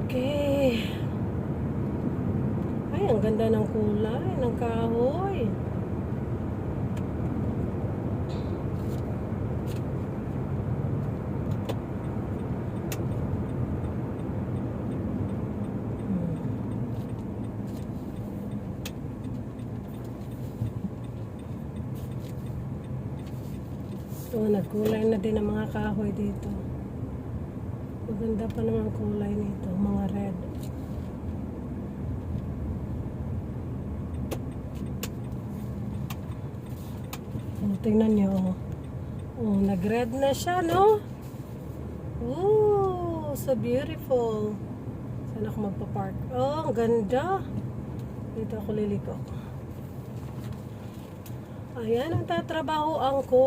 Okay. Ay, ang ganda ng kulay ng kahoy. So, nagkulay na din ang mga kahoy dito. Maganda pa naman kulay nito, mga red. Tingnan nyo. Oh, nag-red na siya, no? Oh, so beautiful. Saan ako magpa-park? Oh, ang ganda. Dito ako liliko. Ayan ang tatrabahoan ko.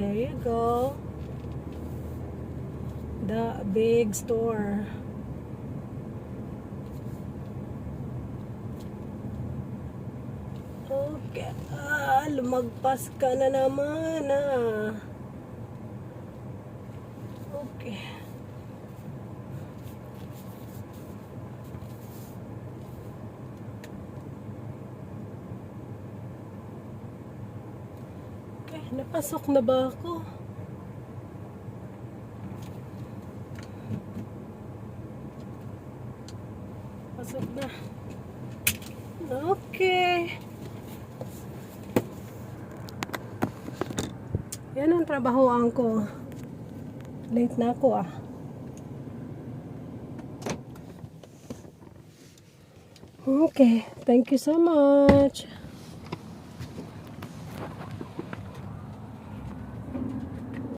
There you go. The big store. Okay. Lumagpas ka na naman, Okay. Okay, napasok na ba ako? Pasok na. Okay. Yan ang trabahoan ko. Late na ako, Okay, thank you so much.